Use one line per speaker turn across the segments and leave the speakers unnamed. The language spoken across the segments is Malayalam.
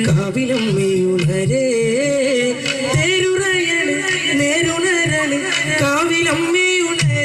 കാവിലമ്മയുണരേ നേരുണരണ് നേരുണരണ് കാവിലമ്മയുണരേ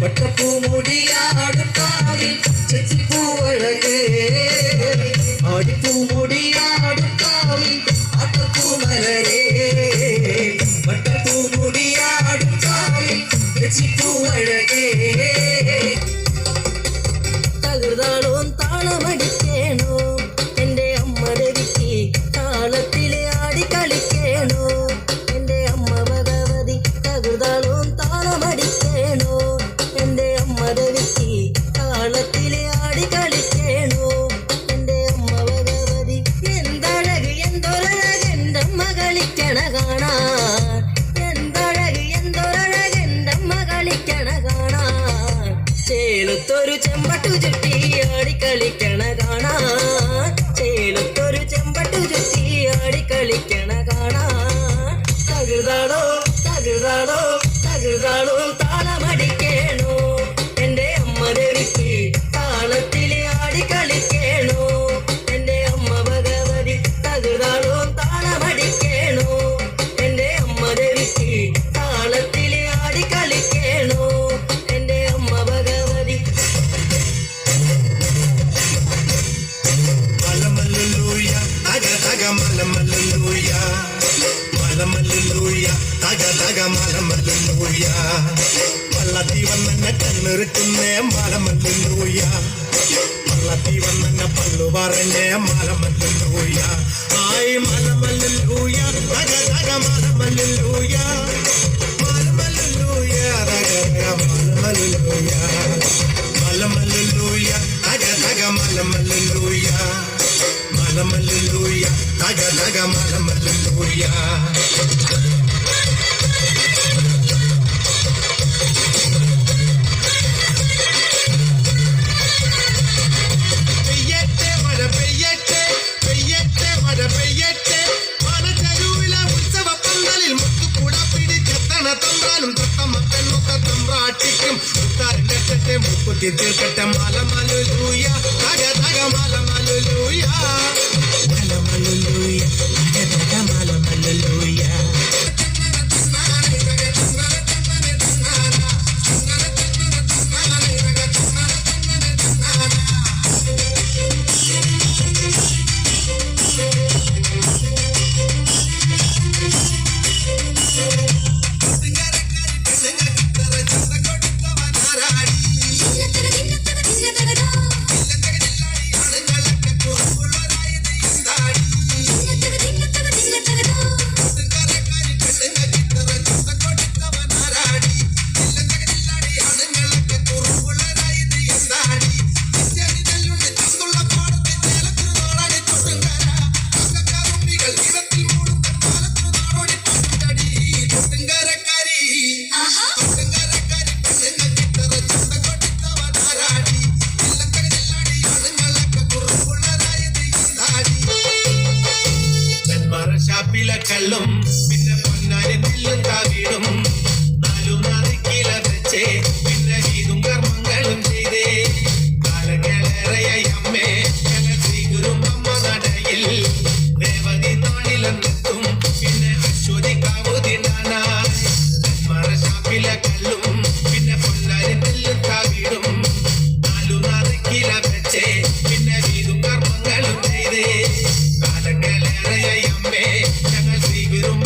വട്ടപ്പൂമുടിയാടും കാവിൽ ചെച്ചിപ്പൂവഴകേ ആടിപ്പൂമുടിയാടും കാവിൽ ആട്ടപ്പൂമലരേ വട്ടപ്പൂമുടിയാടും കാവിൽ ചെച്ചിപ്പൂവഴകേ തകർതാളും താളമടിക്കേണോ എൻ്റെ അമ്മ ദേവിക്ക് താളത്തിലെ ആടി കളിക്കേണോ എൻ്റെ അമ്മ ഭഗവതി തകർതാളും താളമടിക്കേണോ എൻ്റെ അമ്മ ദേവിക്ക് താളത്തിലെ ആടി കളിക്കേണോ എൻ്റെ അമ്മ ഭഗവതി എന്തഴക് എന്തൊരഴക് എൻ്റെ അമ്മ കളിക്കണ കാണാൻ എന്തഴക് എന്തൊരഴക് എൻ്റെ അമ്മ കളിക്കണ കാണാൻ ചേലത്തൊരു ചെമ്പട്ടു ചുറ്റി ആടിക്കളിക്കണ കാണാൻ ചേലത്തൊരു ചെമ്പട്ടു ചുറ്റി ആടിക്കളിക്കണ കാണാൻ തകൃതാളോ തകൃതാളോ തകൃതാളോ താളമടിക്കേണോ എൻ്റെ അമ്മ ദേവിക്ക് താളത്തിലെ ആടിക്കളിക്കേണോ എൻ്റെ അമ്മ ഭഗവതി തകൃതാളോ താളമടിക്കേണോ എൻ്റെ അമ്മ ദേവിക്ക് താളത്തിലെ ആടിക്കളിക്കേണോ എൻ്റെ അമ്മ ഭഗവതി
മലമല്ലുലൂയ തക തക മലമല്ലുലൂയ മലമല്ലുലൂയ തക തക മലമല്ലുലൂയ വള്ളത്തി വന്നെ കണ്ണിറുക്കുന്നേ മലമല്ലുലൂയ വള്ളത്തി വന്നെ പല്ലു പറഞ്ഞേ മലമല്ലുലൂയ ആയി മലമല്ലുലൂയ തക തക മലമല്ലുലൂയ മലമല്ലുലൂയ തക തക മലമല്ലുലൂയ മലമല്ലുലൂയ തക തക മലമല്ലുലൂയ മലമല്ലുലൂയ തക തക മലമല്ലുലൂയ പെയ്യട്ടെ മഴ പെയ്യട്ടെ പെയ്യട്ടെ മഴ പെയ്യട്ടെ മനച്ചരുവിലെ ഉത്സവ പന്തലിൽ മുത്തുകൂട പിടിച്ചെത്തണ തമ്പ്രാനും തത്തമ്മ പെണ്ണൊക്കെ തമ്പ്രാട്ടിക്കും മുത്താറിന്റെ തെറ്റെ മുക്കുത്തി തീർക്കട്ടെ മലമല്ലുലൂയ തക തക മലമല്ലുലൂയ മലമല്ലുലൂയ തക തക മലമല്ലുലൂയ ും പിന്നെ പൊന്നാരി നെല്ലും കാവിടും നാലും നറുക്കില വെച്ചേ പിന്നെ ഇതും കർമ്മങ്ങളും ചെയ്തേ കാലങ്ങളേറെയായി അമ്മേ ഞങ്ങൾ ശ്രീഗുരും അമ്മ നടയിൽ ദേവതി നാളിലെത്തും പിന്നെ അശ്വതി കാവുതിനാനായി ഷാപ്പിലെ കല്ലും പിന്നെ പൊന്നാരി നെല്ലും കാവിടും നാലും നറുക്കില വെച്ചേ പിന്നെ ഇതും കർമ്മങ്ങളും ചെയ്തേ കാലങ്ങളേറെയായി അമ്മേ ഞങ്ങൾ ശ്രീഗുരും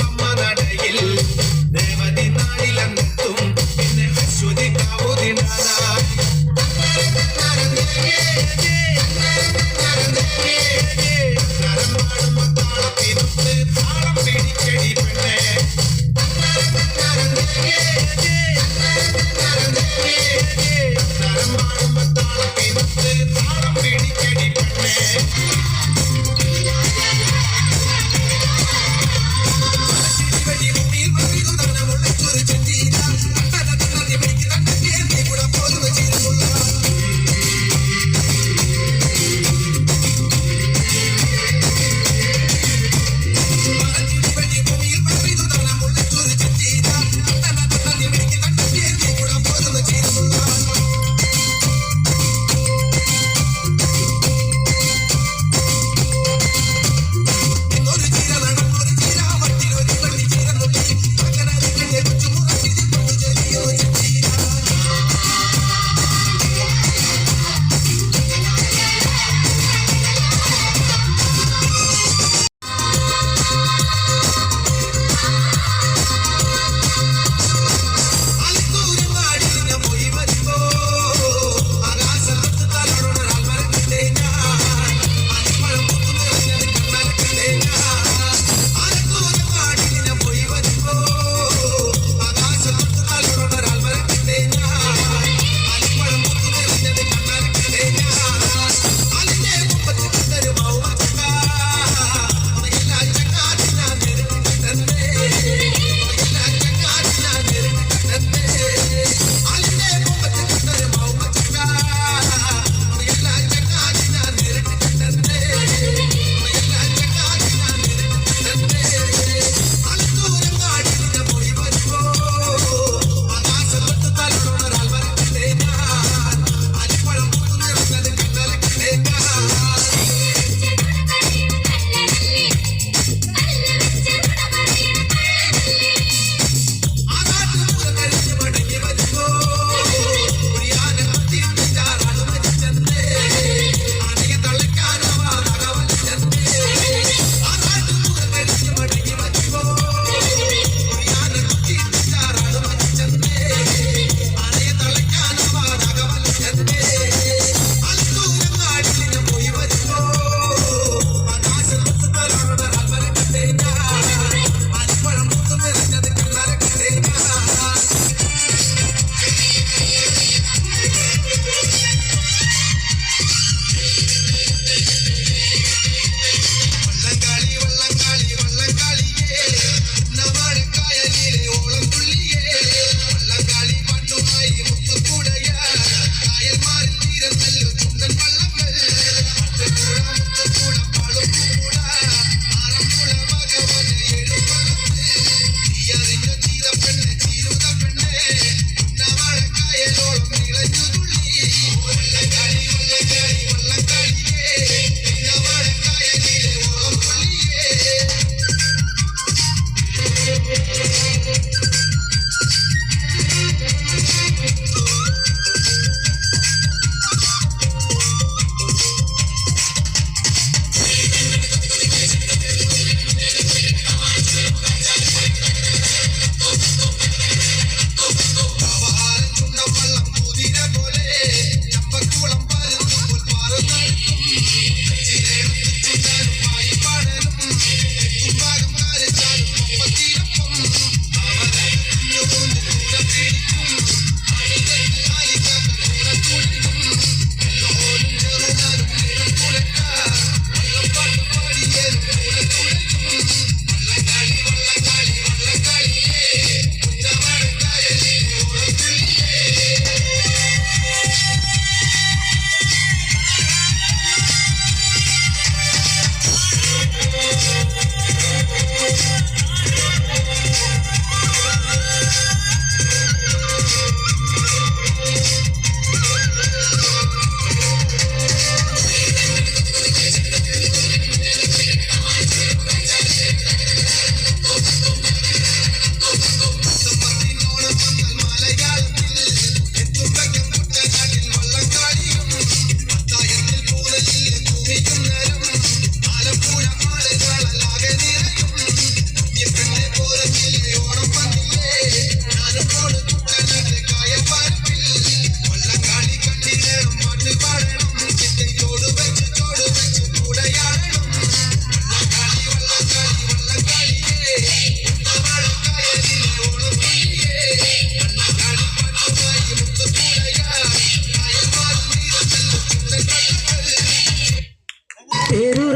പേരു